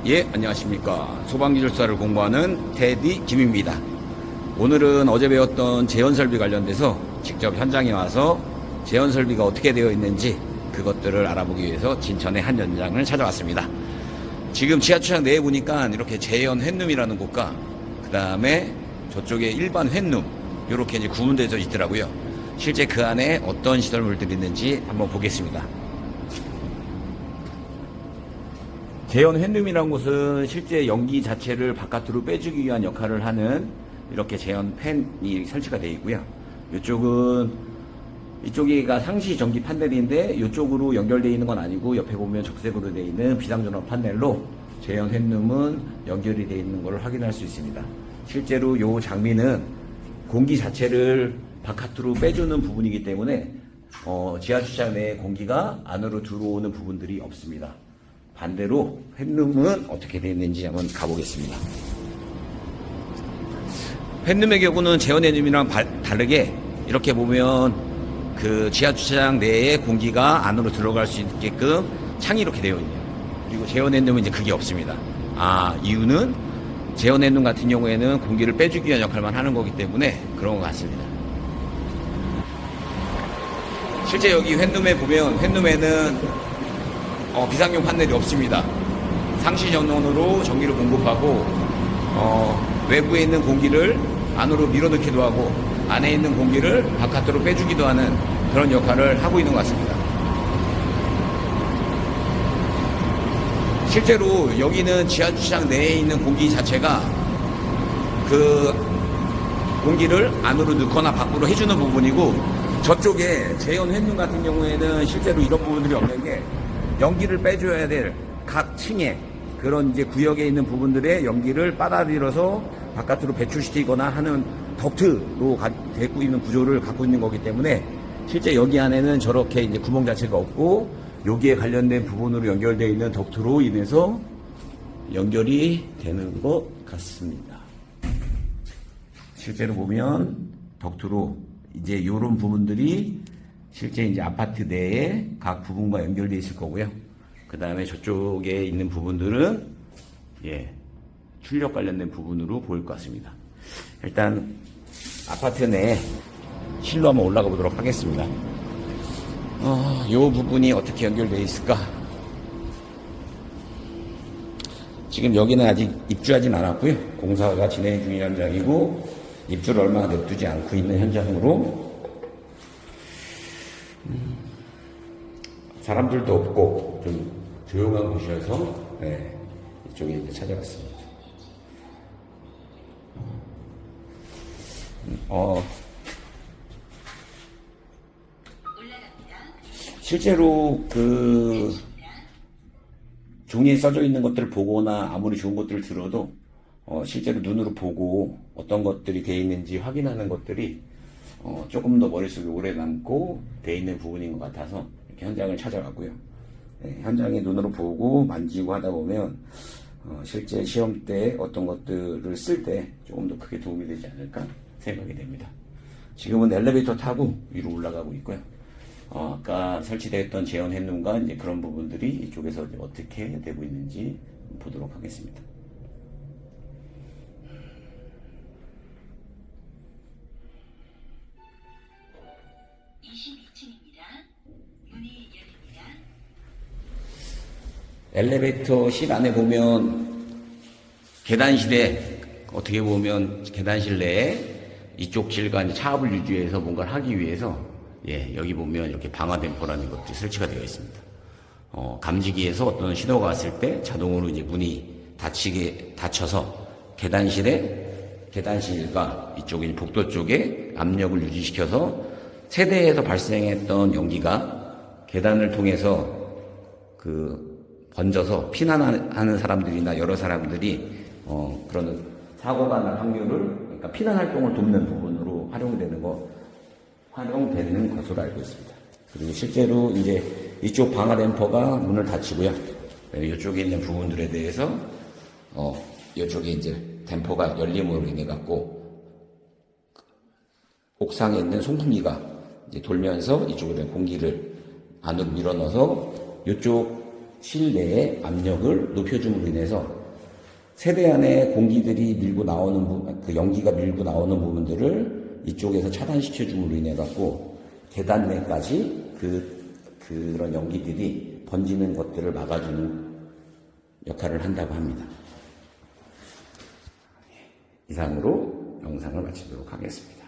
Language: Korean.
예, 안녕하십니까. 소방기술사를 공부하는 테디 김입니다. 오늘은 어제 배웠던 제연설비 관련돼서 직접 현장에 와서 제연설비가 어떻게 되어 있는지 그것들을 알아보기 위해서 진천의 한 연장을 찾아왔습니다. 지금 지하주차장 내에 보니까 이렇게 제연 횟룸이라는 곳과 그 다음에 저쪽에 일반 횟룸 이렇게 이제 구분되어 있더라고요. 실제 그 안에 어떤 시설물들이 있는지 한번 보겠습니다. 제연 횟룸이라는 곳은 실제 연기 자체를 바깥으로 빼주기 위한 역할을 하는 이렇게 제연 팬이 설치가 되어 있고요. 이쪽이가 상시 전기 판넬인데 이쪽으로 연결되어 있는 건 아니고 옆에 보면 적색으로 되어 있는 비상전원 판넬로 제연 횟룸은 연결이 되어 있는 걸 확인할 수 있습니다. 실제로 이 장비는 공기 자체를 바깥으로 빼주는 부분이기 때문에 지하주차장 내에 공기가 안으로 들어오는 부분들이 없습니다. 반대로 횟룸은 어떻게 되어 있는지 한번 가보겠습니다. 횟룸의 경우는 제연 횟룸이랑 다르게 이렇게 보면 그 지하주차장 내에 공기가 안으로 들어갈 수 있게끔 창이 이렇게 되어 있네요. 그리고 제연 횟룸은 이제 그게 없습니다. 이유는 제연 횟룸 같은 경우에는 공기를 빼주기 위한 역할만 하는 거기 때문에 그런 것 같습니다. 실제 여기 횟룸에 보면 횟룸에는 비상용 판넬이 없습니다. 상시 전원으로 전기를 공급하고 외부에 있는 공기를 안으로 밀어넣기도 하고 안에 있는 공기를 바깥으로 빼주기도 하는 그런 역할을 하고 있는 것 같습니다. 실제로 여기는 지하주차장 내에 있는 공기 자체가 그 공기를 안으로 넣거나 밖으로 해주는 부분이고, 저쪽에 제연 횟룸 같은 경우에는 실제로 이런 부분들이 없는 게 연기를 빼줘야 될 각 층에 그런 이제 구역에 있는 부분들의 연기를 빨아들여서 바깥으로 배출시키거나 하는 덕트로 되고 있는 구조를 갖고 있는 거기 때문에 실제 여기 안에는 저렇게 이제 구멍 자체가 없고 여기에 관련된 부분으로 연결되어 있는 덕트로 인해서 연결이 되는 것 같습니다. 실제로 보면 덕트로 이제 이런 부분들이 실제 이제 아파트 내에 각 부분과 연결되어 있을 거고요. 그 다음에 저쪽에 있는 부분들은 출력 관련된 부분으로 보일 것 같습니다. 일단 아파트 내에 실로 한번 올라가 보도록 하겠습니다. 이 부분이 어떻게 연결되어 있을까? 지금 여기는 아직 입주하진 않았고요. 공사가 진행 중인 현장이고 입주를 얼마 냅두지 않고 있는 현장으로 사람들도 없고 좀 조용한 곳이어서 이쪽에 이제 찾아갔습니다. 실제로 그 종이에 써져 있는 것들을 보거나 아무리 좋은 것들을 들어도 실제로 눈으로 보고 어떤 것들이 되어 있는지 확인하는 것들이 조금 더 머릿속에 오래 남고 되어 있는 부분인 것 같아서 이렇게 현장을 찾아갔고요. 현장에 눈으로 보고 만지고 하다 보면 실제 시험 때 어떤 것들을 쓸 때 조금 더 크게 도움이 되지 않을까 생각이 됩니다. 지금은 엘리베이터 타고 위로 올라가고 있고요. 아까 설치되었던 제연 횟룸과 이제 그런 부분들이 이쪽에서 어떻게 되고 있는지 보도록 하겠습니다. 엘리베이터실 안에 보면 계단실에 어떻게 보면 계단실 내에 이쪽 실과 이제 차압을 유지해서 뭔가를 하기 위해서 여기 보면 이렇게 방화 댐퍼라는 것들이 설치가 되어 있습니다. 감지기에서 어떤 신호가 왔을 때 자동으로 이제 문이 닫혀서 계단실과 이쪽에 복도 쪽에 압력을 유지시켜서 세대에서 발생했던 연기가 계단을 통해서 번져서 피난하는 사람들이나 여러 사람들이 그런 사고가 날 확률을, 그러니까 피난 활동을 돕는 부분으로 활용되는 것으로 알고 있습니다. 그리고 실제로 이제 이쪽 방화 댐퍼가 문을 닫히고요. 이쪽에 있는 부분들에 대해서 이쪽에 이제 댐퍼가 열림으로 인해 갖고 옥상에 있는 송풍기가 이제 돌면서 이쪽으로 공기를 안으로 밀어넣어서 이쪽 실내의 압력을 높여줌으로 인해서 세대 안에 공기들이 밀고 나오는 그 연기가 밀고 나오는 부분들을 이쪽에서 차단시켜 줌으로 인해 갖고 계단 내까지 그런 연기들이 번지는 것들을 막아주는 역할을 한다고 합니다. 이상으로 영상을 마치도록 하겠습니다.